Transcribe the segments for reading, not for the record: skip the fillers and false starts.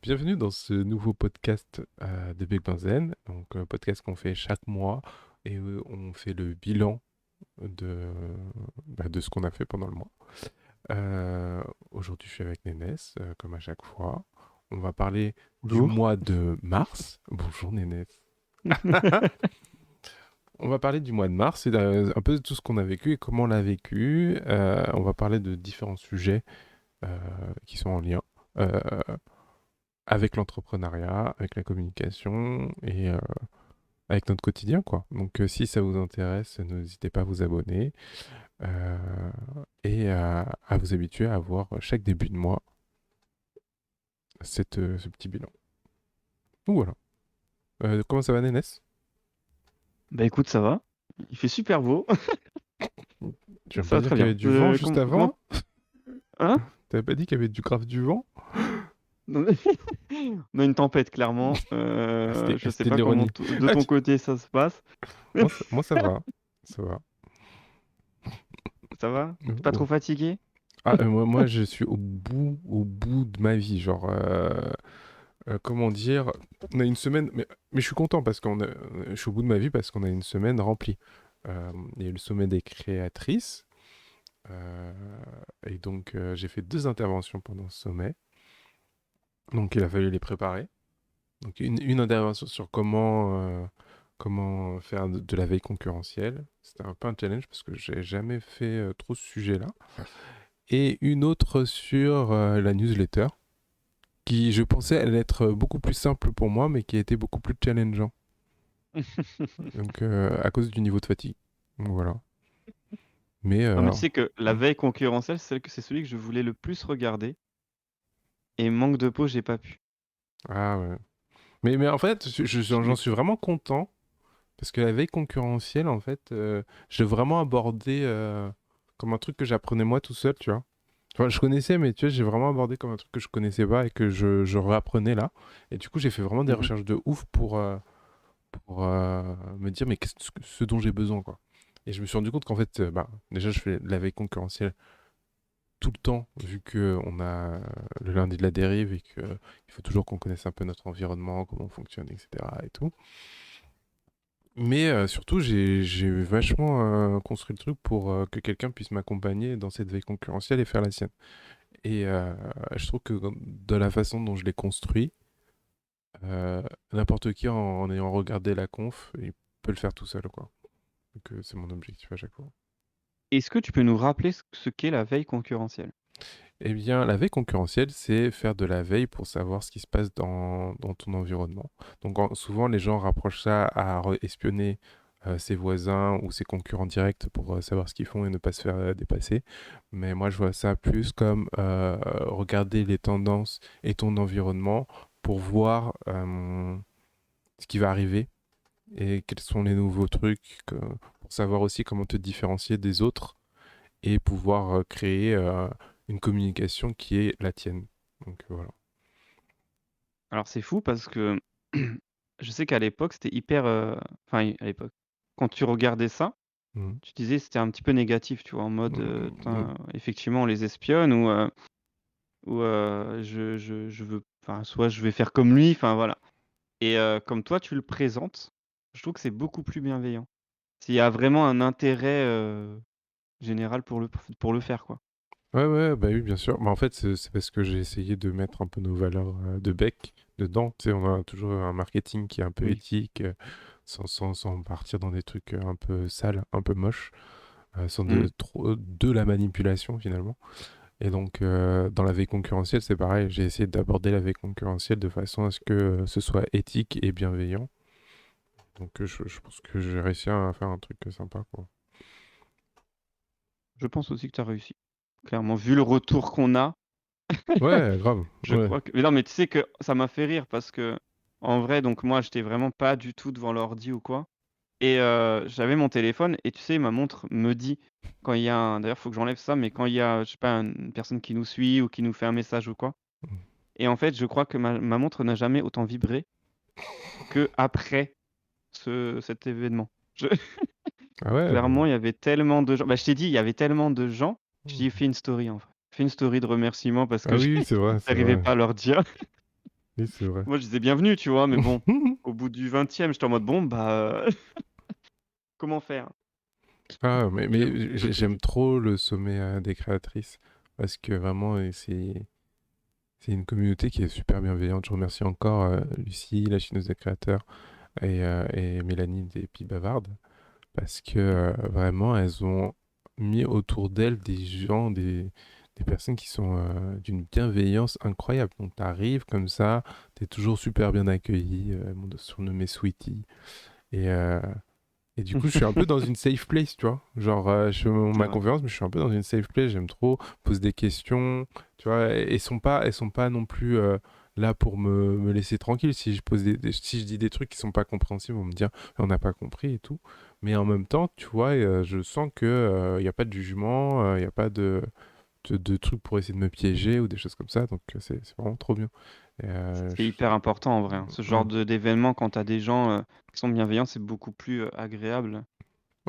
Bienvenue dans ce nouveau podcast de Big Benzen, donc podcast qu'on fait chaque mois et on fait le bilan de, de ce qu'on a fait pendant le mois. Euh, Aujourd'hui, je suis avec Nénès, comme à chaque fois. On va parler du Bonjour. mois de mars. Bonjour Nénès. On va parler du mois de mars et un peu de tout ce qu'on a vécu et comment on l'a vécu. On va parler de différents sujets euh, qui sont en lien. euh, avec l'entrepreneuriat, avec la communication et avec notre quotidien, quoi. Donc, si ça vous intéresse, n'hésitez pas à vous abonner euh, et à vous habituer à voir chaque début de mois ce petit bilan. Donc voilà. Comment ça va, Nénès? Bah écoute, ça va. Il fait super beau. Tu viens Ça pas va dire très qu'il y avait bien. du vent juste Comment... avant? Hein? T'avais pas dit qu'il y avait du grave du vent? On a une tempête, clairement. Ah, Je sais c'était de pas comment l'ironie. de Ah, ton côté ça se passe. moi, ça va. Ça va. Ça va? T'es pas Ouais. trop fatigué? Ah, moi, je suis au bout de ma vie. Genre, comment dire, on a une semaine, mais je suis content parce je suis au bout de ma vie parce qu'on a une semaine remplie. Il y a eu le sommet des créatrices, euh, et donc j'ai fait deux interventions pendant ce sommet, donc il a fallu les préparer. Donc une intervention sur comment faire de la veille concurrentielle. C'était un peu un challenge parce que j'ai jamais fait trop ce sujet-là. Et une autre sur la newsletter, qui je pensais allait être beaucoup plus simple pour moi, mais qui a été beaucoup plus challengeant. Donc, à cause du niveau de fatigue. Donc, voilà. Mais, Non, mais tu sais que la veille concurrentielle, c'est celui que je voulais le plus regarder. Et manque de peau, j'ai pas pu. ah ouais. Mais en fait, j'en Je- suis vraiment content parce que la veille concurrentielle, en fait, je l'ai vraiment abordé comme un truc que j'apprenais moi tout seul, tu vois. Enfin, je connaissais, mais tu vois, j'ai vraiment abordé comme un truc que je connaissais pas et que je réapprenais là. Et du coup, j'ai fait vraiment des Mhm. recherches de ouf pour me dire, mais qu'est-ce ce dont j'ai besoin, quoi. Et je me suis rendu compte qu'en fait, déjà, je fais la veille concurrentielle tout le temps, vu que on a le lundi de la dérive et qu'il faut toujours qu'on connaisse un peu notre environnement, comment on fonctionne, etc. et tout. Mais surtout, j'ai vachement construit le truc pour que quelqu'un puisse m'accompagner dans cette veille concurrentielle et faire la sienne. Et je trouve que de la façon dont je l'ai construit, euh, n'importe qui en ayant regardé la conf, il peut le faire tout seul, quoi. Donc c'est mon objectif à chaque fois. Est-ce que tu peux nous rappeler ce qu'est la veille concurrentielle? Eh bien, la veille concurrentielle, c'est faire de la veille pour savoir ce qui se passe dans ton environnement. Donc, souvent, les gens rapprochent ça à espionner ses voisins ou ses concurrents directs pour savoir ce qu'ils font et ne pas se faire dépasser. Mais moi, je vois ça plus comme regarder les tendances et ton environnement pour voir ce qui va arriver et quels sont les nouveaux trucs, pour savoir aussi comment te différencier des autres et pouvoir créer une communication qui est la tienne. Donc voilà. Alors c'est fou parce que je sais qu'à l'époque, c'était hyper... Enfin, à l'époque, quand tu regardais ça, Mhm. tu disais c'était un petit peu négatif, tu vois, en mode, Mhm. effectivement, on les espionne ou je veux, enfin, soit je vais faire comme lui, enfin voilà. Et comme toi, tu le présentes, je trouve que c'est beaucoup plus bienveillant. S'il y a vraiment un intérêt général pour le faire, quoi. Ouais, ouais, bah oui, bien sûr. Mais en fait, c'est parce que j'ai essayé de mettre un peu nos valeurs de bec dedans. Tu sais, on a toujours un marketing qui est un peu Oui. éthique, sans partir dans des trucs un peu sales, un peu moches, sans Mm. de la manipulation finalement. Et donc, dans la veille concurrentielle, c'est pareil. J'ai essayé d'aborder la veille concurrentielle de façon à ce que ce soit éthique et bienveillant. Donc, je pense que j'ai réussi à faire un truc sympa, quoi. Je pense aussi que tu as réussi. Clairement, vu le retour qu'on a, Ouais, grave. je Ouais. crois que... Mais non, mais tu sais que ça m'a fait rire parce que, en vrai, donc moi, j'étais vraiment pas du tout devant l'ordi ou quoi. Et j'avais mon téléphone et tu sais, ma montre me dit quand il y a un... D'ailleurs, faut que j'enlève ça, mais quand il y a, je sais pas, une personne qui nous suit ou qui nous fait un message ou quoi. Et en fait, je crois que ma montre n'a jamais autant vibré que après cet événement. Je- Ah ouais, bah. Clairement, il y avait tellement de gens. Bah, je t'ai dit, il y avait tellement de gens. J'ai fait une story en fait. Fait une story de remerciement parce Ah que oui, c'est vrai, c'est j'arrivais vrai. pas à leur dire. Oui, c'est vrai. Moi, je disais bienvenue, tu vois, mais bon, au bout du 20e, j'étais en mode bon, bah, comment faire? Ah, J'avoue mais que je sais j'aime plus. trop le sommet des créatrices parce que vraiment, c'est une communauté qui est super bienveillante. Je remercie encore Lucie, la chineuse des créateurs, et Mélanie des Pies Bavardes parce que vraiment, elles ont mis autour d'elles des gens, des personnes qui sont d'une bienveillance incroyable. Donc, t'arrives comme ça, t'es toujours super bien accueilli. Elles m'ont surnommé Sweetie. Et, euh, et du coup, je suis un peu dans une safe place, tu vois. Genre, je fais C'est ma vrai. conférence, mais je suis un peu dans une safe place. J'aime trop poser des questions, tu vois. Et elles sont pas non plus là pour me laisser tranquille. Si je pose si je dis des trucs qui sont pas compréhensibles, on me dire, on n'a pas compris et tout. Mais en même temps, tu vois, je sens que il y a pas de jugement, il y a pas de trucs pour essayer de me piéger ou des choses comme ça. Donc, c'est vraiment trop bien. Et, C'est hyper important en vrai, hein. Ce genre mm. d'événement, quand tu as des gens qui sont bienveillants, c'est beaucoup plus agréable.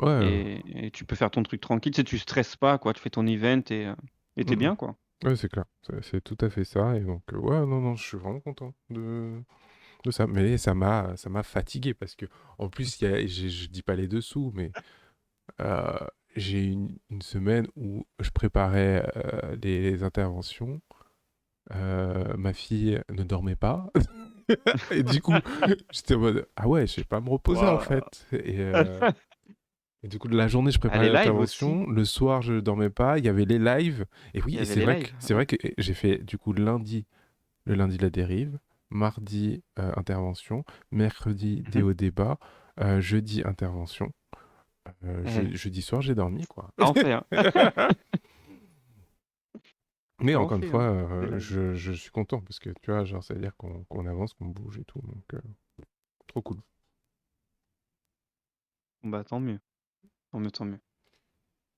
Ouais, Et tu peux faire ton truc tranquille. Tu sais, tu stresses pas, quoi. Tu fais ton event et t'es mm. bien, quoi. Ouais, c'est clair. C'est tout à fait ça. Et donc, ouais, non, non, je suis vraiment content de ça. Mais ça m'a fatigué parce que, en plus, je dis pas les dessous, mais euh, j'ai une semaine où je préparais les interventions. Ma fille ne dormait pas. Et du coup, j'étais en mode, ah ouais, je sais pas me reposer en Waouh. fait. Et du coup, de la journée, je Ah, préparais les lives aussi. l'intervention. Le soir, je dormais pas. Il y avait les lives. Et oui, Il y et avait les lives. c'est vrai que j'ai fait du coup le lundi la dérive, mardi intervention, mercredi Mhm. déo débat, jeudi intervention. Eh, Jeudi soir, j'ai dormi quoi. t'as en fait, hein. Mais T'as en encore une fait, fois, hein, des lives. je suis content parce que tu vois, genre, ça veut dire qu'on avance, qu'on bouge et tout. Donc, trop cool. Bon, bah, tant mieux. Tant mieux, tant mieux.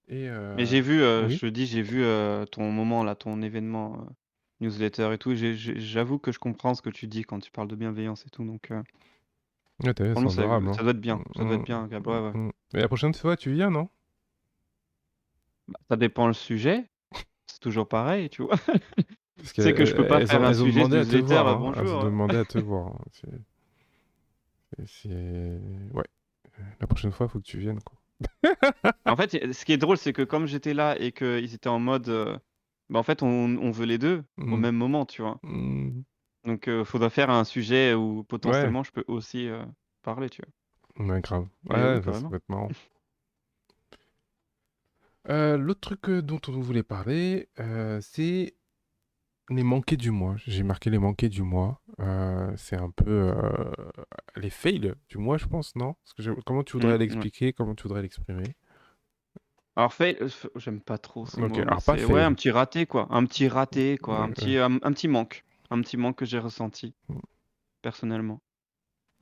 Et Mais j'ai vu, oui, je te dis, j'ai vu ton moment, là, ton événement newsletter et tout. J'avoue que je comprends ce que tu dis quand tu parles de bienveillance et tout. Donc, ouais, t'as vu, c'est franchement, adorable. Hein. ça doit être bien. Ça doit être Mm, bien agréable. Ouais, ouais. Et la prochaine fois, tu viens, non? Bah, ça dépend le sujet. C'est toujours pareil, tu vois. Parce Tu sais que je peux pas faire un elles ont sujet de demandé à te newsletter, voir. Hein. Elles ont bonjour. demandé à te voir. Hein. Ouais, la prochaine fois, il faut que tu viennes, quoi. En fait, ce qui est drôle, c'est que comme j'étais là et qu'ils étaient en mode, bah, en fait, on veut les 2 au Mm. même moment, tu vois? Mm. Donc, faudrait faire un sujet où Ouais, potentiellement je peux aussi, parler, tu vois? ouais, grave. Mais oui, Ouais, ça carrément. va être marrant. L'autre truc dont on voulait parler, c'est les manqués du mois. J'ai marqué les manqués du mois. C'est un peu les fails du mois, je pense, non? Parce que comment tu voudrais Ouais. l'expliquer? Comment tu voudrais l'exprimer? Alors fail, j'aime pas trop ce Ok, mot, mais alors pas c'est ouais, un fail. petit raté, quoi. Un petit raté, quoi. Ouais, ouais. Un petit manque. Un petit manque que j'ai ressenti, personnellement.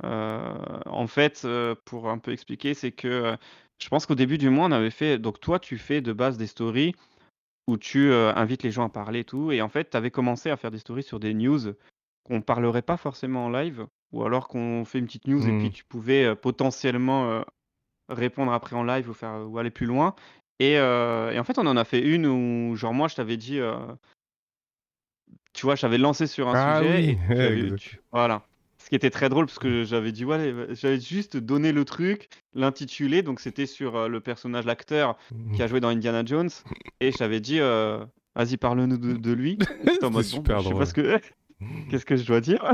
En fait, pour un peu expliquer, c'est que, je pense qu'au début du mois, on avait fait donc toi, tu fais de base des stories où tu, invites les gens à parler et tout et en fait, tu avais commencé à faire des stories sur des news qu'on parlerait pas forcément en live ou alors qu'on fait une petite news et puis Hmm. tu pouvais, potentiellement, répondre après en live ou aller plus loin et en fait, on en a fait une où genre moi, je t'avais dit, tu vois, j'avais lancé sur un Ah sujet oui, et tu avais exact. tu voilà. Ce qui était très drôle parce que j'avais dit: «Ouais, j'avais juste donné le truc, l'intitulé, donc c'était sur, le personnage, l'acteur Hmm. qui a joué dans Indiana Jones et je t'avais dit, «Vas-y, parle-nous de lui» et tu en C'était mode: «Bon, bah, super je sais pas drôle. ce que qu'est-ce que je dois dire?»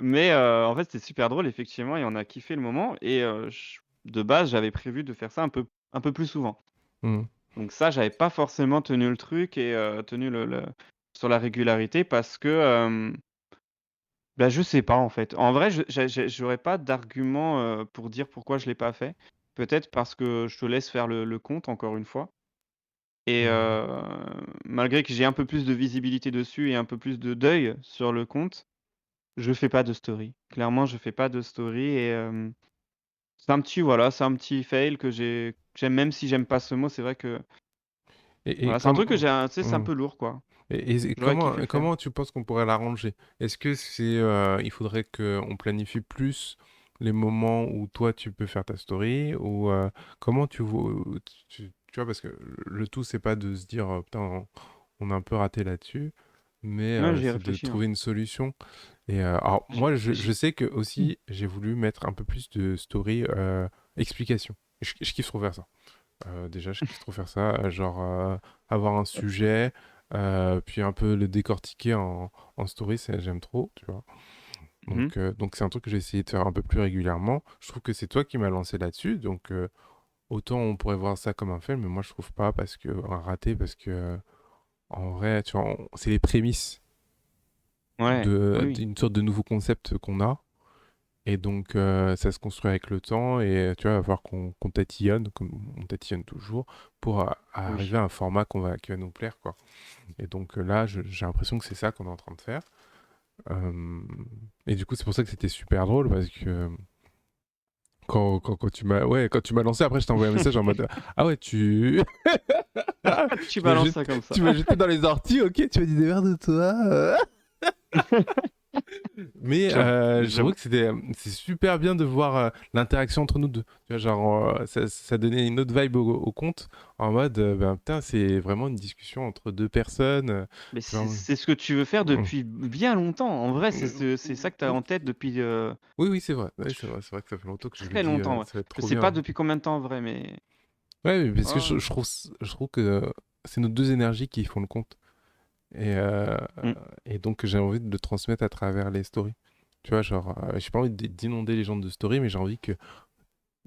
Mais en fait, c'était super drôle effectivement et on a kiffé le moment et j de base, j'avais prévu de faire ça un peu plus souvent. Hmm. Donc ça, j'avais pas forcément tenu le truc et tenu le sur la régularité parce que, bah, je sais pas en fait. En vrai, j'aurais pas d'argument, pour dire pourquoi je l'ai pas fait. Peut-être parce que je te laisse faire le compte encore une fois et Hmm. malgré que j'ai un peu plus de visibilité dessus et un peu plus de d'œil sur le compte, je fais pas de story. Clairement, je fais pas de story et c'est un petit voilà, c'est un petit fail que j'aime même si j'aime pas ce mot, c'est vrai que Et voilà, c'est un truc que comment... j'ai un tu sais, c'est un Hmm. peu lourd quoi. Et J'aurais kiffé le faire. comment tu penses qu'on pourrait l'arranger? Est-ce que il faudrait qu'on planifie plus les moments où toi tu peux faire ta story ou comment tu vois parce que le tout c'est pas de se dire putain on a un peu raté là-dessus, mais Ouais, j'y ai c'est de réfléchi, hein. trouver une solution. Et alors, J'ai moi, je j'ai sais que aussi, j'ai voulu mettre un peu plus de story explication. Je kiffe trop faire ça. Déjà, je kiffe trop faire ça. Genre, avoir un sujet, puis un peu le décortiquer en story, j'aime trop, tu vois. Mmh. Donc c'est un truc que j'ai essayé de faire un peu plus régulièrement. Je trouve que c'est toi qui m'as lancé là-dessus. Donc, autant on pourrait voir ça comme un fail, mais moi, je trouve pas parce que, un raté, parce que, en vrai, tu vois, c'est les prémices Ouais, oui, oui. d'une sorte de nouveau concept qu'on a. Et donc, ça se construit avec le temps et tu vois, il va falloir qu'on tatillonne, comme on tatillonne toujours, pour Oui. arriver à un format qui va nous plaire, quoi. Et donc là, j'ai l'impression que c'est ça qu'on est en train de faire. Euh, et du coup, c'est pour ça que c'était super drôle parce que quand tu m'as quand tu m'as lancé, après, je t'ai envoyé un message en mode ah ouais, Tu balances ça comme ça. tu m'as jeté dans les orties, ok, tu m'as dit démerde-toi. Mais J'avoue, je trouvais j'avoue. que c'est super bien de voir l'interaction entre nous deux. Tu vois, genre, ça donnait une autre vibe au compte, en mode, ben putain, c'est vraiment une discussion entre deux personnes. Mais C'est c'est vraiment- c'est ce que tu veux faire Mm. depuis bien longtemps. En vrai, Mm. c'est ça que tu as en tête depuis, Oui, oui, c'est vrai. Oui, c'est vrai que ça fait longtemps que je me très dis, longtemps, ouais. ça va être Je trop sais pas bien. depuis combien de temps en vrai, mais Ouais, mais parce que oh, je trouve que c'est nos deux énergies qui font le compte. Et, euh, mmh, et donc, j'ai envie de le transmettre à travers les stories. Tu vois, genre, j'ai pas envie d'inonder les gens de stories, mais j'ai envie que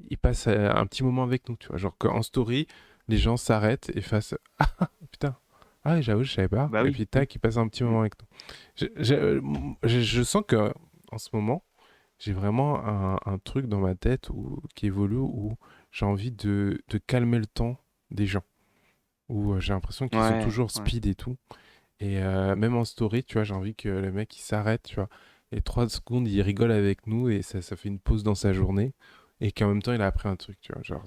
ils passent un petit moment avec nous, tu vois. Genre qu'en story, les gens s'arrêtent et fassent ah putain, ah ouais, j'avoue, je savais pas. bah Et oui, puis oui. tac, ils passent un petit Mmh. moment avec nous. Je sens que en ce moment, j'ai vraiment un truc dans ma tête qui évolue où j'ai envie de calmer le temps des gens. Où j'ai l'impression qu'ils sont Ouais, toujours ouais. speed et tout. Et même en story, tu vois, j'ai envie que le mec il s'arrête, tu vois. Et 3 secondes, il rigole avec nous et ça fait une pause dans sa journée. Et qu'en même temps, il a appris un truc, tu vois. Genre,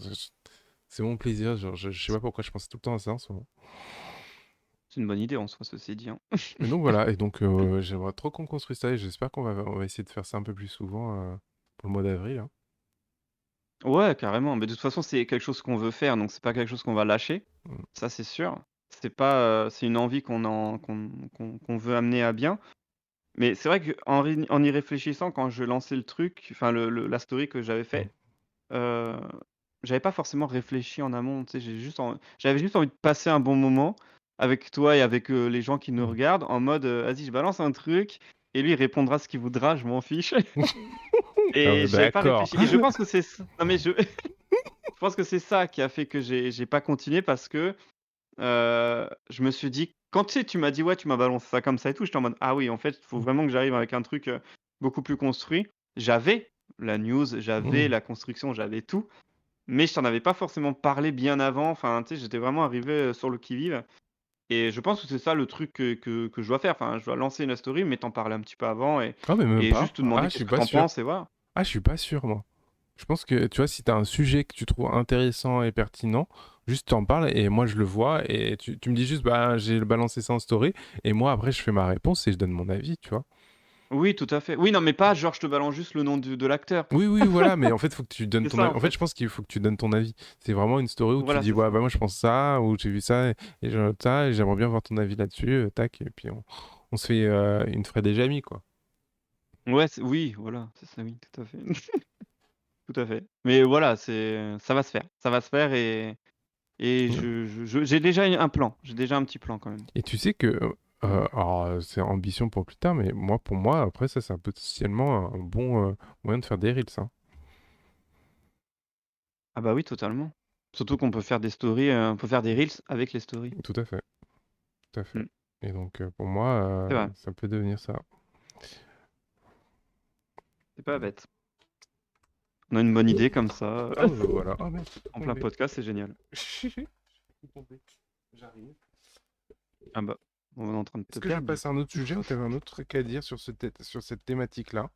c'est mon plaisir. Genre, je sais pas pourquoi je pense tout le temps à ça en ce moment. C'est une bonne idée en soi, ceci dit, hein. Et donc voilà. Et donc, j'aimerais trop qu'on construise ça. Et j'espère on va essayer de faire ça un peu plus souvent pour le mois d'avril, hein. Ouais, carrément, mais de toute façon, c'est quelque chose qu'on veut faire, donc c'est pas quelque chose qu'on va lâcher, Mm. ça c'est sûr. C'est pas, c'est une envie qu'on veut amener à bien. Mais c'est vrai qu'en y réfléchissant, quand je lançais le truc, enfin la story que j'avais Mm. fait, heu, j'avais pas forcément réfléchi en amont, tu sais? J'avais juste envie de passer un bon moment avec toi et avec, les gens qui nous Mm. regardent en mode, «Vas-y, je balance un truc et lui il répondra ce qu'il voudra, je m'en fiche» Ah bah, et j'avais pas d'accord. réfléchi et je pense que c'est ç non mais je je pense que c'est ça qui a fait que j'ai pas continué parce que, je me suis dit quand tu sais, tu m'as dit: «Ouais, tu m'as balancé ça comme ça et tout», j'étais en mode: «Ah oui, en fait, il faut vraiment que j'arrive avec un truc, beaucoup plus construit». J'avais la news, j'avais Mm. la construction, j'avais tout, mais je t'en avais pas forcément parlé bien avant. Enfin, tu sais, j'étais vraiment arrivé, sur le qui-vive et je pense que c'est ça le truc que je dois faire. Enfin, je dois lancer une story, mais t'en parler un petit peu avant Ah, mais même et pas. juste te Ah, demander je qu'est-ce suis que pas t'en sûr. penses et voilà. Ah, je suis pas sûr, moi. Je pense que, tu vois, si tu as un sujet que tu trouves intéressant et pertinent, juste t'en parles et moi je le vois et tu me dis juste, bah, j'ai balancé ça en story et moi après je fais ma réponse et je donne mon avis, tu vois. Oui, tout à fait. Oui, non, mais pas genre je te balance juste le nom de l'acteur. Oui, oui, voilà, mais en fait, faut que tu donnes C'est ton ça, avis. en En fait, je fait. pense qu'il faut que tu donnes ton avis. C'est vraiment une story où tu Voilà, dis, c'est ouais, ça. bah, moi je pense ça, ou j'ai vu ça et ça, et j'aimerais bien voir ton avis là-dessus, tac, et puis on se fait une Fred et Jamie, quoi. Ouais, oui, voilà, c'est ça, oui, tout à fait. Tout à fait. Mais voilà, ça va se faire. Ça va se faire et Ouais. j'ai déjà un plan. J'ai déjà un petit plan quand même. Et tu sais que, alors c'est ambition pour plus tard, mais moi, pour moi, après ça, c'est un potentiellement un bon moyen de faire des reels, hein. Ah bah oui, totalement. Surtout qu'on peut faire des stories, on peut faire des reels avec les stories. Tout à fait, tout à fait. Mmh, Et donc, pour moi, c'est vrai, ça peut devenir ça. c'est pas bête. On a une bonne idée comme ça, Ah, bah, voilà. Ah, merde, c'est en plein tombé. podcast, c'est génial. C'est tombé. J'arrive. Ah bah, on est en train de te Est-ce que je vais perdre du passer à coup. un autre sujet ou t'avais un autre truc à dire sur cette thématique-là?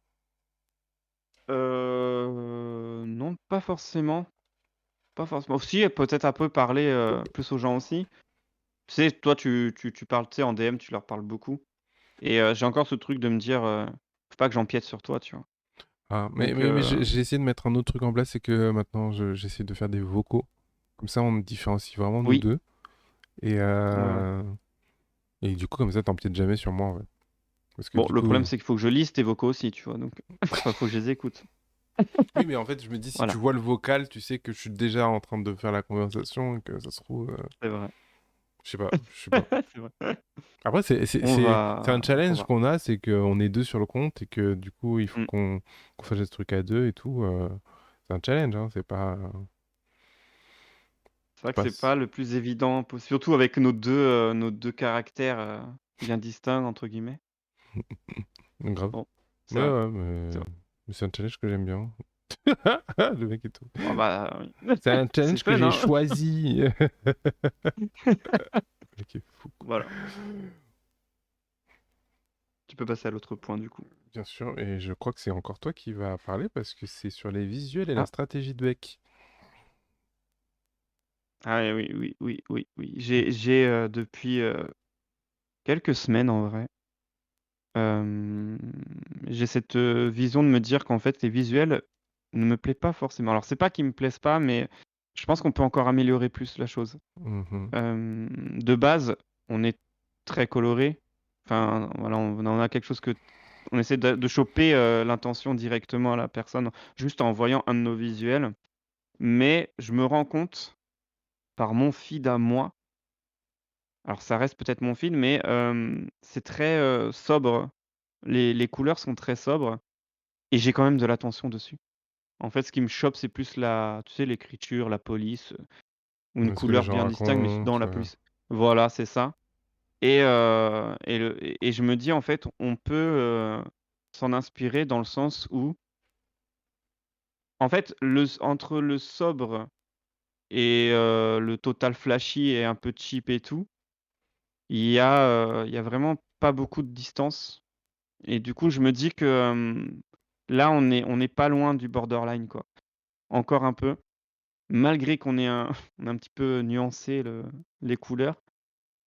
Non, pas forcément, pas forcément. Si, peut-être un peu parler, plus aux gens aussi. Tu sais, toi, tu parles, tu sais, en DM, tu leur parles beaucoup et j'ai encore ce truc de me dire, «Faut pas que j'empiète sur toi», tu vois? Ah, Donc mais j'ai essayé de mettre un autre truc en place, c'est que maintenant j'essaie de faire des vocaux. Comme ça, on différencie vraiment nous oui, deux. Et, ouais, ouais. Et du coup, comme ça, t'empiètes jamais sur moi, en fait. Parce que Bon, du le coup, problème, c'est qu'il faut que je lise tes vocaux aussi, tu vois. Donc, enfin, faut que je les écoute. oui, mais en fait, je me dis, si tu Voilà, vois le vocal, tu sais que je suis déjà en train de faire la conversation et que ça se trouve, c'est vrai. je sais pas, je sais pas. C'est vrai. Après, c'est un On challenge va. qu'on a, c'est qu'on est deux sur le compte et que du coup, il faut Mm. qu'on fasse ce truc à deux et tout. C'est un challenge, hein, C'est c'est vrai que pas... c'est pas le plus évident, surtout avec nos deux caractères bien distincts, entre guillemets. grave. Bon, c'est Ouais, vrai. ouais, C'est vrai. mais c'est un challenge que j'aime bien. Le mec et tout. Ah bah, oui. C'est un C'est challenge que fun, j'ai hein? choisi. Le mec est fou, quoi. Voilà. Tu peux passer à l'autre point, du coup. Bien sûr, et je crois que c'est encore toi qui vas parler parce que c'est sur les visuels et la Ah, stratégie de Beck. ah oui, oui, oui, oui, oui. Depuis quelques semaines, en vrai, euh, j'ai cette vision de me dire qu'en fait, les visuels ne me plaisent pas forcément. Alors, c'est pas qu'ils me plaisent pas, mais je pense qu'on peut encore améliorer plus la chose. Mhm. De base, on est très coloré. Enfin, voilà, on a quelque chose que on essaie de choper l'intention directement à la personne juste en voyant un de nos visuels. Mais je me rends compte par mon feed à moi, alors ça reste peut-être mon feed, mais c'est très sobre. Les couleurs sont très sobres et j'ai quand même de l'attention dessus. En fait, ce qui me chope, c'est plus tu sais, l'écriture, la police, ou une Ce que les couleur gens bien distincte, mais dans racontent. la police. Voilà, c'est ça. Et je me dis, en fait, on peut s'en inspirer dans le sens où, en fait, entre le sobre et le total flashy et un peu cheap et tout, il y a vraiment pas beaucoup de distance. Et du coup, je me dis que là, on est pas loin du borderline, quoi. Encore un peu, malgré qu'on ait on a un petit peu nuancé les couleurs.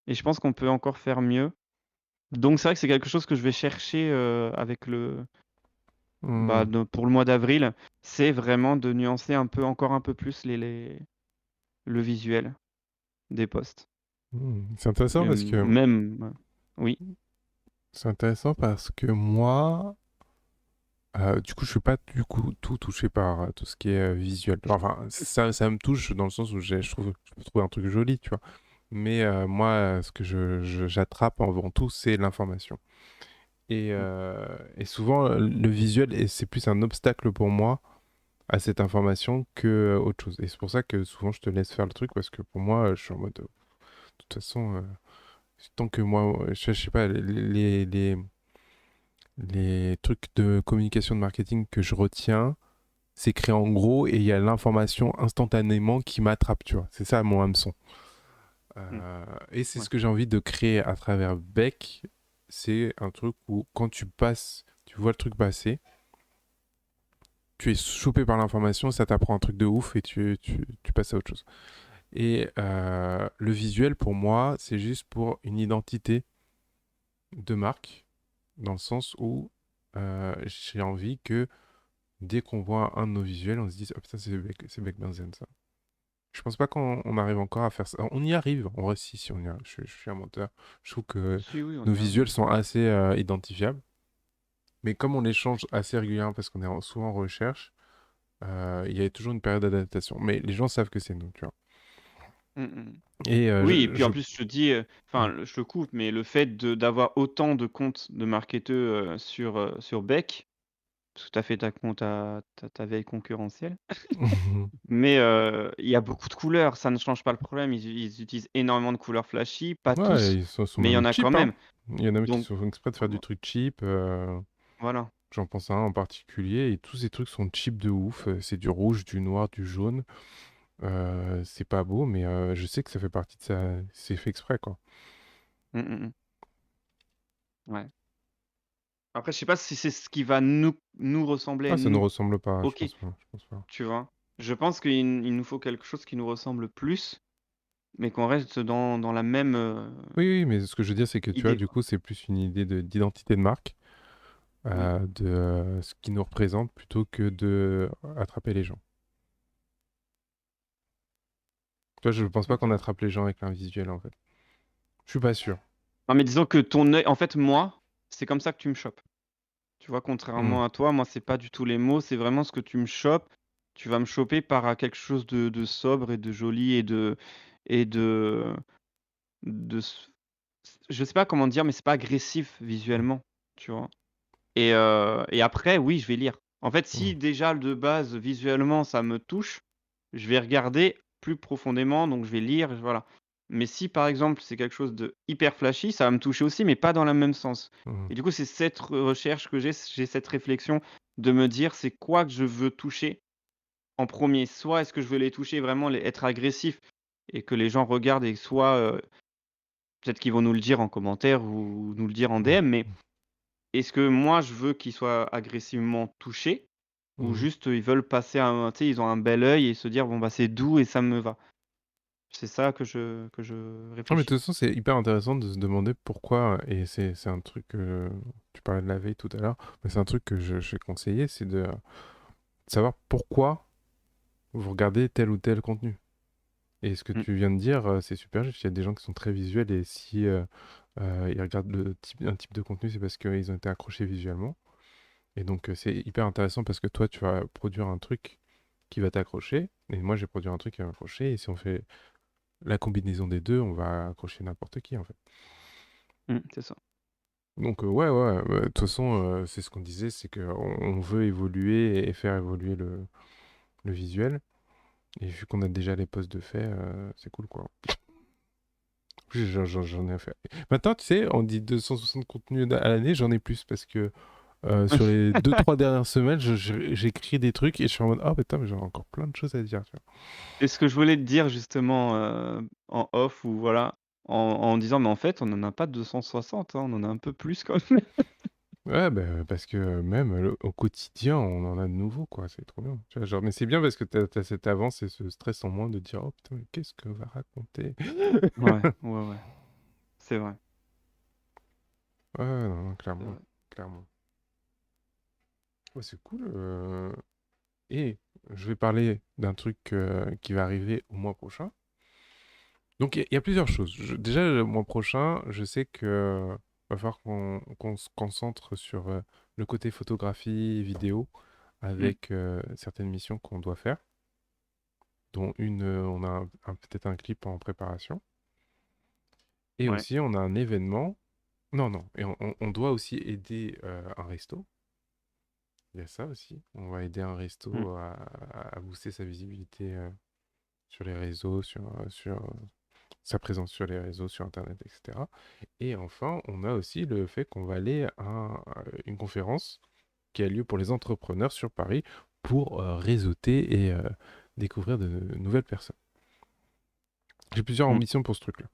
Et je pense qu'on peut encore faire mieux. Donc c'est vrai que c'est quelque chose que je vais chercher avec Hmm. pour le mois d'avril, c'est vraiment de nuancer encore un peu plus le visuel des posts. C'est intéressant parce que Même, oui, moi, du coup, je suis pas du coup tout touché par tout ce qui est visuel. Enfin, ça me touche dans le sens où je peux trouver un truc joli, tu vois. Mais moi, ce que j'attrape avant tout, c'est l'information. Et souvent, le visuel, c'est plus un obstacle pour moi à cette information que autre chose. Et c'est pour ça que souvent, je te laisse faire le truc parce que pour moi, je suis en mode, de toute façon, tant que moi, je sais pas, les trucs de communication de marketing que je retiens, c'est écrit en gros et il y a l'information instantanément qui m'attrape, tu vois. C'est ça mon hameçon. mm, Et c'est ouais. ce que j'ai envie de créer à travers Beck. C'est un truc où quand tu passes, tu vois le truc passer, tu es chopé par l'information, ça t'apprend un truc de ouf et tu passes à autre chose. Et le visuel, pour moi, c'est juste pour une identité de marque, dans le sens où j'ai envie que dès qu'on voit un de nos visuels, on se dise, oh putain, c'est Beck Benzen, ça. Je pense pas qu'on arrive encore à faire ça. On y arrive, en vrai, si on y arrive. Je suis un menteur. Je trouve que Si, oui, on nos y arrive. visuels sont assez identifiables. Mais comme on les change assez régulièrement parce qu'on est souvent en recherche, il y a toujours une période d'adaptation. Mais les gens savent que c'est nous, tu vois. Mm, mm. Et Oui, et puis en plus, je te dis, je te coupe, mais le fait d'avoir autant de comptes de marketeurs sur Beck, parce que tu as fait ta veille concurrentielle, mais il y a beaucoup de couleurs, ça ne change pas le problème. Ils utilisent énormément de couleurs flashy, pas ouais, tous, ils sont mais il y même en a quand cheap, hein. même. Il y en a qui Donc, sont exprès de faire du truc cheap. voilà. J'en pense à un en particulier. Et tous ces trucs sont cheap de ouf. C'est du rouge, du noir, du jaune. C'est pas beau, mais je sais que ça fait partie de ça. C'est fait exprès, quoi. Mm, mm, mm. Ouais. Après, je sais pas si c'est ce qui va nous ressembler, Ah, ça nous nous. ressemble pas, je Ok, pense pas. Je pense pas. tu vois. Je pense qu'il nous faut quelque chose qui nous ressemble plus, mais qu'on reste dans la même Oui, oui, mais ce que je veux dire, c'est que tu vois, idée, du quoi. coup, c'est plus une idée d'identité de marque, Oui. de ce qui nous représente plutôt que de attraper les gens. Tu vois, je pense pas qu'on Ok. attrape les gens avec un visuel, en fait. Je suis pas sûr. Non, mais disons que ton œil, en fait, moi, c'est comme ça que tu me chopes. Tu vois, Hmm. contrairement à toi, moi, c'est pas du tout les mots, c'est vraiment ce que tu me chopes. Tu vas me choper par quelque chose de sobre et de joli et de, s- je sais pas comment dire, mais c'est pas agressif visuellement, tu vois. Et après, oui, je vais lire. En fait, Hmm. si déjà de base, visuellement, ça me touche, je vais regarder plus profondément, donc je vais lire, voilà. Mais si par exemple, c'est quelque chose de hyper flashy, ça va me toucher aussi, mais pas dans le même sens. Hmm. Et du coup, c'est cette recherche que j'ai cette réflexion de me dire, c'est quoi que je veux toucher en premier. Soit est-ce que je veux les toucher vraiment, être agressif et que les gens regardent et soit peut-être qu'ils vont nous le dire en commentaire ou nous le dire en Hmm. DM, mais est-ce que moi je veux qu'ils soient agressivement touchés ou Hmm. juste ils veulent passer un, tu sais, ils ont un bel œil et se dire bon bah c'est doux et ça me va. C'est ça que je Non, mais de réfléchis. toute façon, c'est hyper intéressant de se demander pourquoi, et c'est un truc que tu parlais de la veille tout à l'heure, mais c'est un truc que j'ai conseillé, c'est de savoir pourquoi vous regardez tel ou tel contenu. Et ce que Mmh, tu viens de dire, c'est super juste. Il y a des gens qui sont très visuels et si ils regardent un type de contenu, c'est parce qu'ils ont été accrochés visuellement. Et donc, c'est hyper intéressant parce que toi, tu vas produire un truc qui va t'accrocher, et moi, j'ai produit un truc qui va m'accrocher. Et si on fait la combinaison des deux, on va accrocher n'importe qui, en fait. c'est ça. Donc, ouais, ouais, de toute façon, c'est ce qu'on disait, c'est qu'on veut évoluer et faire évoluer le visuel. Et vu qu'on a déjà les postes de fait, c'est cool, quoi. J'en ai fait. Maintenant, tu sais, on dit 260 contenus à l'année, j'en ai plus parce que sur les 2 3 dernières semaines, j'écris des trucs et je suis en mode ah putain, mais j'ai encore plein de choses à dire. Tu Et ce que je voulais te dire justement, en off ou voilà, en disant: «Mais en fait, on en a pas 260, hein, on en a un peu plus quand même». vois. Ouais, bah, parce que même au quotidien, on en a de nouveaux, quoi. C'est trop bien. Tu vois, genre, mais c'est bien parce que t'as cette avance et ce stress en moins de dire oh putain, mais qu'est-ce que va raconter? Ouais, ouais, ouais, c'est vrai, Ouais, non, non, c'est clairement. vrai. Clairement. Ouais, c'est cool. Et je vais parler d'un truc qui va arriver au mois prochain. Donc il y a plusieurs choses. Déjà, le mois prochain, je sais que va falloir qu'on se concentre sur le côté photographie, vidéo, Mmh, avec certaines missions qu'on doit faire, dont une, on a peut-être un clip en préparation. Et ouais. aussi, on a un événement. Non, non, et on doit aussi aider un resto. Il y a ça aussi. On va aider un Mmh, resto à booster sa visibilité sur les réseaux, sur sa présence sur les réseaux, sur Internet, etc. Et enfin, on a aussi le fait qu'on va aller à une conférence qui a lieu pour les entrepreneurs sur Paris pour réseauter et découvrir de nouvelles personnes. J'ai plusieurs mmh. ambitions pour ce truc-là.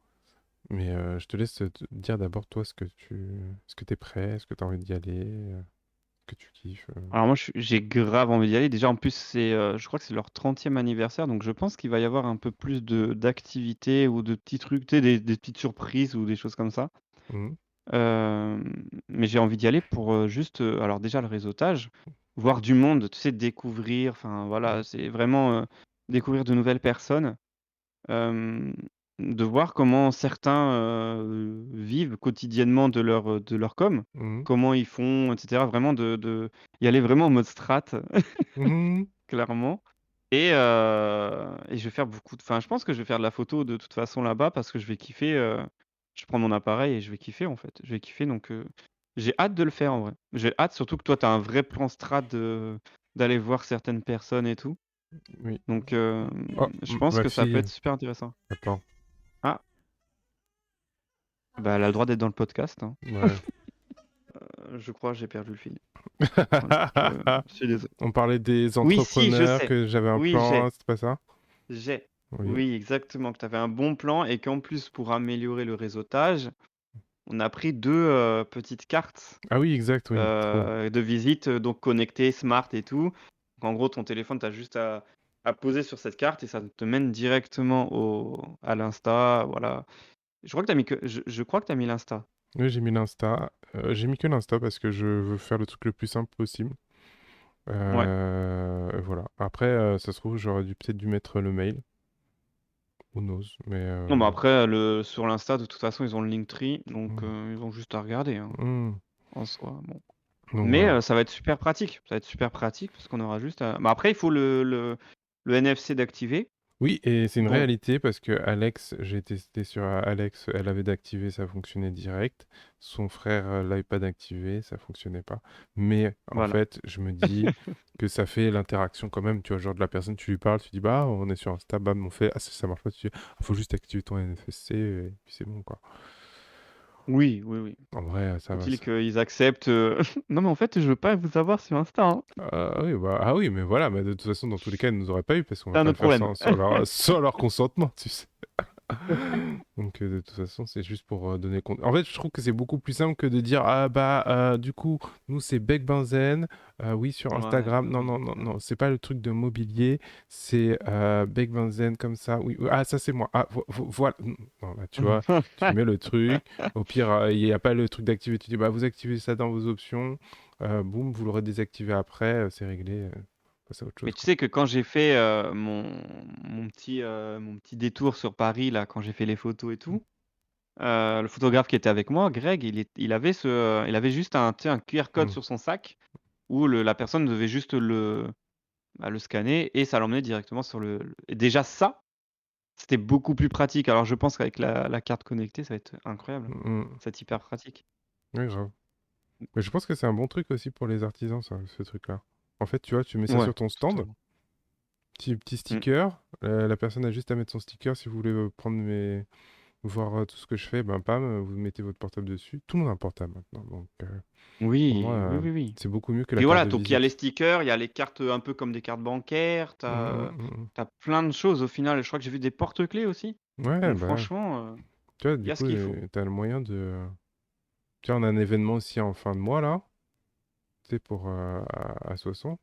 Mais je te laisse te dire d'abord toi est-ce que t'es prêt, est-ce que tu as envie d'y aller, est-ce que tu kiffes. Alors moi, j'ai grave envie d'y aller. Déjà, en plus, je crois que c'est leur 30e anniversaire, donc je pense qu'il va y avoir un peu plus d'activités ou de petits trucs, tu sais, des petites surprises ou des choses comme ça. Mhm, Mais j'ai envie d'y aller pour juste, alors déjà le réseautage, voir du monde, tu sais, découvrir, enfin mhm, voilà, c'est vraiment découvrir de nouvelles personnes, euh, de voir comment certains vivent quotidiennement de leur com, mhm, comment ils font, etc. Vraiment y aller vraiment en mode strat, mhm. clairement. Et je vais faire enfin, je pense que je vais faire de la photo de toute façon là-bas parce que je vais kiffer. Je prends mon appareil et je vais kiffer en fait. Je vais kiffer donc j'ai hâte de le faire en vrai. J'ai hâte surtout que toi tu as un vrai plan strat d'aller voir certaines personnes et tout. Oui. Donc Oh, je pense ma que ça peut fille, être super intéressant. attends. Ah, bah elle a le droit d'être dans le podcast, hein. Ouais. Je crois que j'ai perdu le fil. Voilà, je suis désolé. On parlait des Oui, si, je entrepreneurs, sais. que j'avais un Oui, plan, c'est pas ça? j'ai. Oui. Oui, exactement, que tu avais un bon plan et qu'en plus pour améliorer le réseautage, on a pris 2 petites cartes, Ah oui, exact, oui, trop. de visite, donc connectées, smart et tout. Donc en gros, ton téléphone, tu as juste à poser sur cette carte et ça te mène directement à l'Insta, voilà. Je crois que tu as mis l'Insta. Oui, j'ai mis l'Insta. J'ai mis que l'Insta parce que je veux faire le truc le plus simple possible. Ouais. Voilà. Après, ça se trouve, j'aurais peut-être dû mettre le mail. who knows? Mais Non, mais après, sur l'Insta, de toute façon, ils ont le Linktree, donc hmm, ils ont juste à regarder, hein, hmm. en soi. Bon. Donc Mais voilà. ça va être super pratique. Ça va être super pratique parce qu'on aura juste à. Bah, après, il faut le NFC d'activer. Oui, et c'est une Bon, réalité parce que Alex, j'ai testé sur Alex, elle avait d'activer, ça fonctionnait direct. Son frère l'avait pas d'activer, ça fonctionnait pas. Mais en voilà. fait, je me dis que ça fait l'interaction quand même. Tu vois, genre de la personne, tu lui parles, tu dis bah on est sur Insta, bam, on fait, ah ça marche pas, tu dis, ah, faut juste activer ton NFC et puis c'est bon quoi. Oui, oui, oui. En vrai, ça va Faut-il ça. qu'ils acceptent. Non, mais en fait, je veux pas vous avoir sur Insta, hein. Oui, bah, ah oui, mais voilà, mais de toute façon, dans tous les cas, ils nous auraient pas eu parce qu'on va C'est un pas le autre faire problème. sans leur consentement, tu sais. Donc de toute façon, c'est juste pour donner compte. En fait, je trouve que c'est beaucoup plus simple que de dire ah bah du coup nous c'est Bec Benzen, oui sur Ouais, Instagram. Non oui. non non non, c'est pas le truc de mobilier, c'est Bec Benzen comme ça. Oui ah ça c'est moi. Ah voilà. Non là tu vois, tu mets le truc. Au pire il n'y a pas le truc d'activer. Tu dis bah vous activez ça dans vos options. Boum vous l'aurez désactivé après, c'est réglé. Passe à autre Mais chose tu quoi. sais que quand j'ai fait mon petit détour sur Paris, là, quand j'ai fait les photos et tout, le photographe qui était avec moi, Greg, il avait juste tu sais, un QR code Mm, sur son sac où la personne devait juste le scanner et ça l'emmenait directement sur et déjà ça, c'était beaucoup plus pratique. Alors je pense qu'avec la carte connectée, ça va être incroyable. mm, mm. Ça va être hyper pratique. Ouais, grave. Mais je pense que c'est un bon truc aussi pour les artisans, ça, ce truc-là. En fait, tu vois, tu mets ça Ouais, sur ton stand, totalement. petit Mmh. sticker. La personne a juste à mettre son sticker. Si vous voulez voir tout ce que je fais, ben pam, vous mettez votre portable dessus. Tout le monde a un portable maintenant. Donc, pour moi, Oui, oui, oui, oui. c'est beaucoup mieux que la Puis carte voilà, de donc il y a les visite. stickers, il y a les cartes, un peu comme des cartes bancaires, tu Mm, as, mm, mm, plein de choses au final. Je crois que j'ai vu des porte-clés aussi. mm. Ouais, Donc bah, franchement, tu vois, il du y a ce coup, qu'il faut. tu as le moyen de. Tu vois, on a un événement aussi en fin de mois, là, tu sais, pour à Soissons.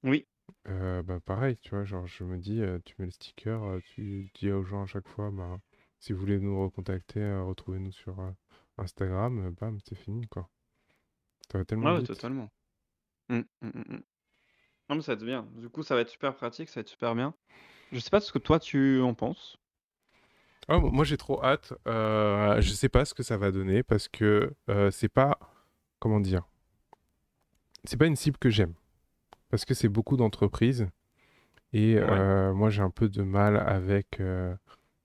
Oui, Bah pareil, tu vois, genre je me dis, tu mets le sticker, tu dis aux gens à chaque fois, bah, si vous voulez nous recontacter, retrouvez-nous sur Instagram, bam, c'est fini, quoi. Ça va tellement ouais, ouais, vite. totalement. Mmh, mmh, mmh, mmh. Non, mais ça va être bien. Du coup, ça va être super pratique, ça va être super bien. Je sais pas ce que toi tu en penses. Ah, moi j'ai trop hâte, je sais pas ce que ça va donner parce que c'est pas, comment dire, c'est pas une cible que j'aime. Parce que c'est beaucoup d'entreprises et Ouais, moi j'ai un peu de mal avec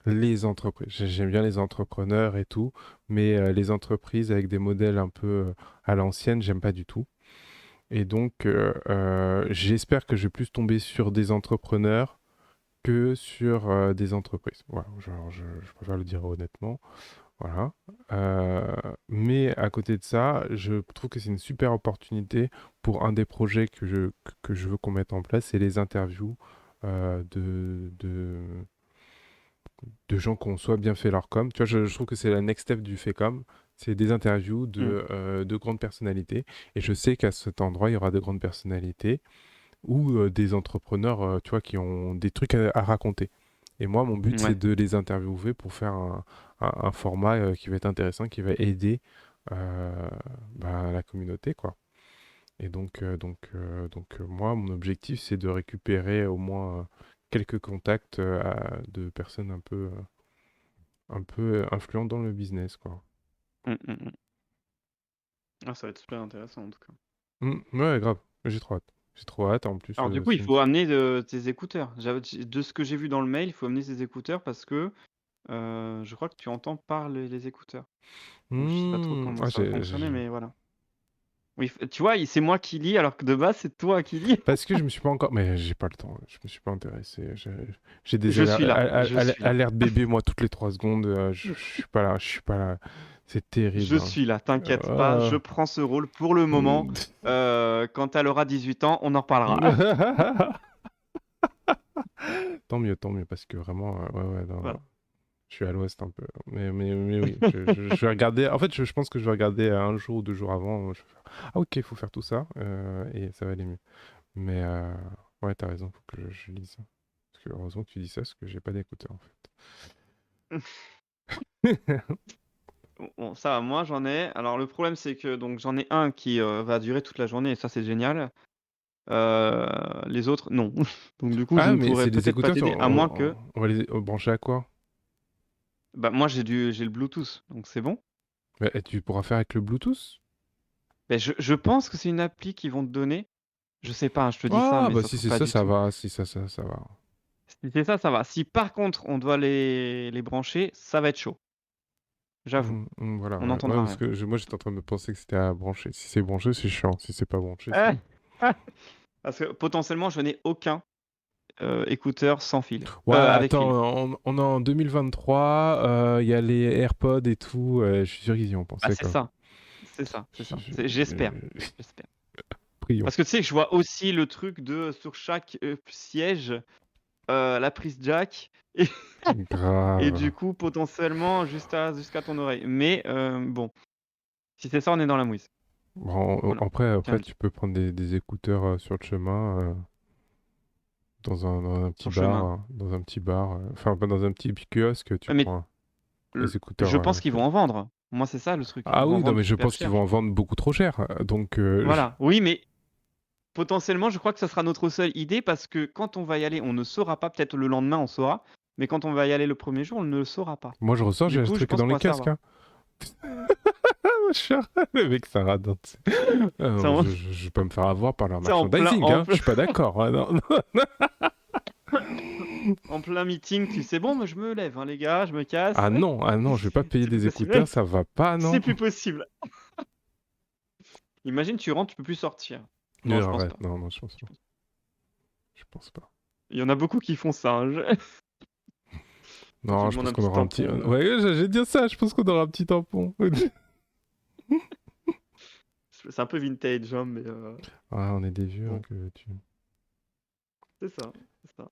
les entreprises. J'aime bien les entrepreneurs et tout, mais les entreprises avec des modèles un peu à l'ancienne, j'aime pas du tout. Et donc, j'espère que je vais plus tomber sur des entrepreneurs que sur des entreprises. Voilà, genre, je préfère le dire honnêtement. Voilà. Euh, mais à côté de ça, je trouve que c'est une super opportunité pour un des projets que je veux qu'on mette en place, c'est les interviews de gens qui ont soit bien fait leur com. Tu vois, je trouve que c'est la next step du fait com. C'est des interviews mmh, de grandes personnalités. Et je sais qu'à cet endroit, il y aura de grandes personnalités ou des entrepreneurs, tu vois, qui ont des trucs à raconter. Et moi, mon but, c'est ouais, de les interviewer pour faire un format qui va être intéressant, qui va aider la communauté, quoi. Et moi, mon objectif, c'est de récupérer au moins quelques contacts de personnes un peu influentes dans le business, quoi. mmh, mmh, mmh. Ah, ça va être super intéressant en tout cas. Ouais, grave. J'ai trop hâte. J'ai trop hâte. En plus, Alors du coup, c'est il une... faut amener tes écouteurs. De ce que j'ai vu dans le mail, il faut amener tes écouteurs parce que je crois que tu entends par les écouteurs. Donc je sais pas trop comment Ah, ça va fonctionner, mais voilà. Oui, tu vois, c'est moi qui lis alors que de base c'est toi qui lis. Parce que je me suis pas encore... Mais j'ai pas le temps. Je me suis pas intéressé. J'ai des Je suis là, je suis là, alertes bébé, moi, toutes les 3 secondes. Je suis pas là. Je suis pas là. C'est terrible, je hein. suis là. T'inquiète pas, Ah. je prends ce rôle pour le moment. Quand elle aura 18 ans, on en reparlera. Tant mieux, parce que vraiment, ouais, ouais, non, Voilà. je suis à l'ouest un peu. Mais oui, je vais regarder. En fait, je pense que je vais regarder un jour ou 2 jours avant. Je vais faire, ah, ok, il faut faire tout ça. Et ça va aller mieux. Mais ouais, t'as raison, faut que je lise ça. Parce que heureusement que tu dis ça, parce que j'ai pas d'écouteur en fait. Bon, ça, va, moi j'en ai. Alors le problème c'est que donc j'en ai un qui va durer toute la journée et ça c'est génial. Euh, les autres, non. Donc du coup, je Ah, ne mais pourrais c'est des peut-être pas écouteurs, t'aider, à moins que... on va les brancher à quoi? Bah, moi, j'ai le Bluetooth, donc c'est bon. Bah, et tu pourras faire avec le Bluetooth? Mais je pense que c'est une appli qu'ils vont te donner. Je sais pas, hein, je te dis ça, Ah, mais bah ça se si trouve c'est pas ça, du ça tout. va. Si ça va. Si c'est ça, ça va. Si par contre, on doit les brancher, ça va être chaud. J'avoue. Voilà, On ouais. Ouais, n'entendra parce rien. que moi j'étais en train de penser que c'était à brancher. Si c'est branché, c'est chiant. Si c'est pas branché, c'est Ah bon. Parce que potentiellement, je n'ai aucun écouteur sans fil. Ouais, Avec attends, fil. on est en 2023, il y a les AirPods et tout, je suis sûr qu'ils y ont Bah, pensé, c'est quoi. ça. C'est ça, c'est Je- ça. je- J'espère. je- J'espère. Prions. Parce que tu sais que je vois aussi le truc de sur chaque siège, la prise jack et, et Grave. du coup potentiellement jusqu'à ton oreille. Mais bon, si c'est ça, on est dans la mouise. Bon, Voilà. Tiens à après, le dire. tu peux prendre des écouteurs sur le chemin, dans un petit Sur chemin. bar, enfin, pas dans un petit kiosque, tu Ouais, mais prends le- les écouteurs je pense qu'ils fil. vont en vendre. Moi, c'est ça le truc. Ils Ah vont en oui, non, vendre mais je super pense qu'ils cher, vont je en crois. vendre beaucoup trop cher, donc Voilà. Oui, mais potentiellement, je crois que ça sera notre seule idée parce que quand on va y aller, on ne saura pas. Peut-être le lendemain, on saura. Mais quand on va y aller le premier jour, on ne le saura pas. moi je ressors, Du coup, je j'achèterai que pense dans qu'on les va casques, savoir. hein. Le mec, ça radin, tu sais. Ah C'est non, en, je vais pas me faire avoir par leur c'est en plein, merchandising, en hein. Je plein, suis pas d'accord, hein, non. en plein meeting, tu sais, bon, moi, je me lève, hein, les gars, je me casse. Ah non, je vais pas payer C'est plus des possible. écouteurs, ça va pas, C'est non. plus possible. Imagine, tu rentres, tu peux plus sortir. Non, je pense Arrête, pas. non, je pense Je pas. pense- Je pense pas. Il y en a beaucoup qui font ça, hein. Qui Non, je demandent pense un qu'on petit aura un petit. tampon. Ouais, j'allais dire ça, je pense qu'on aura un petit tampon. C'est un peu vintage, hein, mais Ah, on est des vieux, hein, bon, que veux-tu. c'est ça. C'est ça.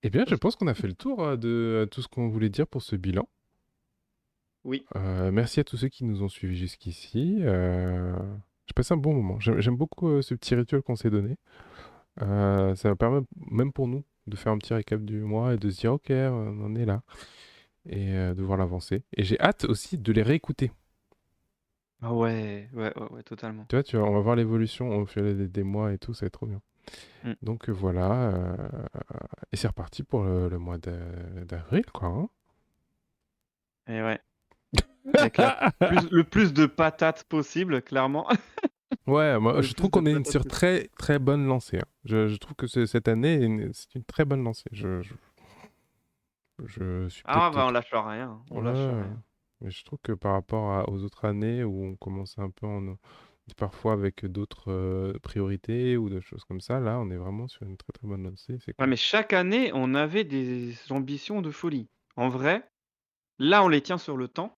Eh bien, je pense qu'on a fait le tour de tout ce qu'on voulait dire pour ce bilan. Oui. Merci à tous ceux qui nous ont suivis jusqu'ici. J'ai passé un bon moment. J'aime beaucoup ce petit rituel qu'on s'est donné. Ça va permettre, même pour nous, de faire un petit récap du mois et de se dire, ok, on en est là. Et de voir l'avancée. Et j'ai hâte aussi de les réécouter. Ah ouais, ouais, ouais, ouais, totalement. Tu vois, on va voir l'évolution au fil des mois et tout, ça va être trop bien. Mm. Donc voilà, et c'est reparti pour le mois d'avril, quoi, hein. Et ouais. Avec le plus de patates possible, clairement. Ouais, moi Le je trouve plus de qu'on est patates sur possible. très très bonne lancée, hein. Je trouve que cette année, c'est une très bonne lancée. Je suis Ah peut-être bah on trop. lâche rien. On lâche Ouais, rien. mais je trouve que par rapport aux autres années où on commence un peu parfois avec d'autres priorités ou des choses comme ça, là, on est vraiment sur une très très bonne lancée, c'est Ouais, cool. mais chaque année, on avait des ambitions de folie. En vrai, là, on les tient sur le temps.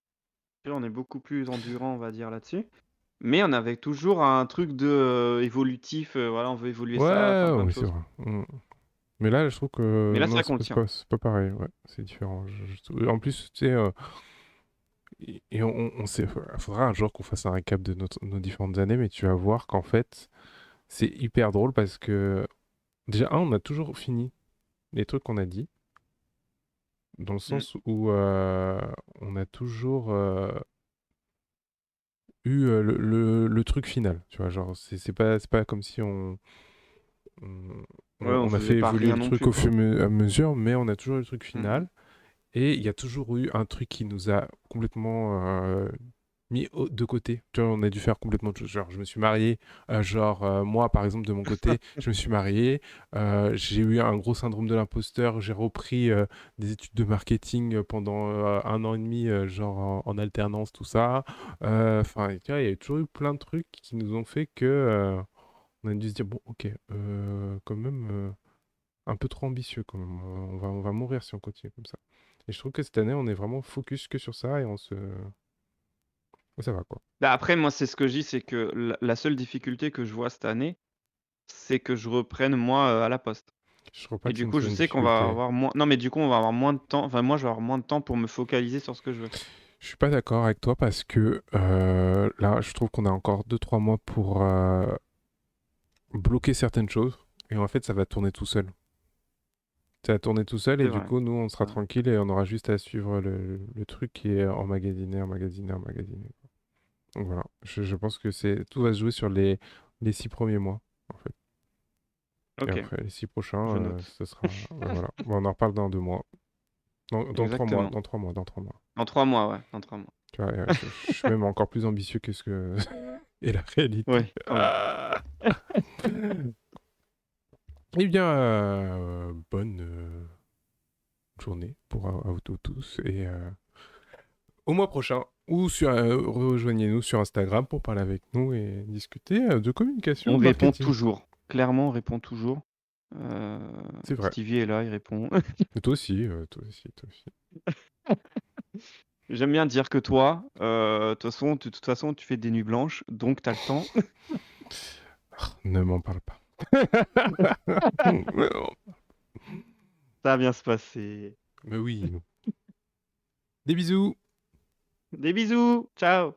Là, on est beaucoup plus endurant, on va dire, là-dessus. Mais on avait toujours un truc de évolutif. Voilà, on veut évoluer ça, Ouais, faire plein de oui, c'est choses. vrai. Mais là, je trouve Mais que là, c'est non, vrai qu'on le tient. c'est pas pareil, ouais, c'est différent. En plus, tu sais, et faudra un jour qu'on fasse un récap de nos différentes années, mais tu vas voir qu'en fait, c'est hyper drôle parce que déjà, on a toujours fini les trucs qu'on a dit, dans le Mm. sens où on a toujours eu le truc final, tu vois, genre, c'est pas comme si on, Ouais, on on a faisait fait pas évoluer rien le non truc plus, au quoi. fur et à mesure, mais on a toujours eu le truc Mm, mm. final. Et il y a toujours eu un truc qui nous a complètement mis de côté. Tu vois, on a dû faire complètement autre chose. Genre, je me suis marié. Moi, par exemple, de mon côté, je me suis marié. J'ai eu un gros syndrome de l'imposteur. J'ai repris des études de marketing pendant un an et demi, en alternance, tout ça. Enfin, tu vois, il y a toujours eu plein de trucs qui nous ont fait que on a dû se dire, bon, ok, quand même, un peu trop ambitieux, quand même. On va mourir si on continue comme ça. Et je trouve que cette année, on est vraiment focus que sur ça et ça va, quoi. Bah, après, moi, c'est ce que je dis, c'est que la seule difficulté que je vois cette année, c'est que je reprenne, moi, à la poste. Je crois pas Et que du c'est une coup, je seule sais qu'on va difficulté. avoir moins. Non, mais du coup, on va avoir moins de temps. Enfin, moi, je vais avoir moins de temps pour me focaliser sur ce que je veux. Je suis pas d'accord avec toi parce que là, je trouve qu'on a encore 2 3 mois pour bloquer certaines choses. Et en fait, ça va tourner tout seul. Ça va tourner tout seul et C'est du vrai. coup, nous, on C'est sera vrai. tranquille et on aura juste à suivre le truc qui est emmagasiné, emmagasiné, emmagasiné. Donc voilà, je pense que tout va se jouer sur les 6 premiers mois, en fait. Et OK, après, les 6 prochains, je note. ce sera. Voilà. Bon, on en reparle dans 2 mois. Dans 3 mois. Exactement. Dans 3 mois. Dans 3 mois. Dans 3 mois, ouais, dans 3 mois. Tu vois, je suis même encore plus ambitieux que ce que est la réalité. Ouais, ouais. Eh bien, bonne journée pour à vous tous et au mois prochain. Ou rejoignez-nous sur Instagram pour parler avec nous et discuter de communication, On de répond marketing. toujours. Clairement, on répond toujours. Heu, C'est vrai. Stevie est là, il répond. Mais toi aussi, toi aussi, toi aussi. J'aime bien dire que toi, de toute façon, tu fais des nuits blanches, donc tu as le temps. Ne m'en parle pas. Ça va bien se passer. Mais oui. Des bisous. Des bisous, ciao.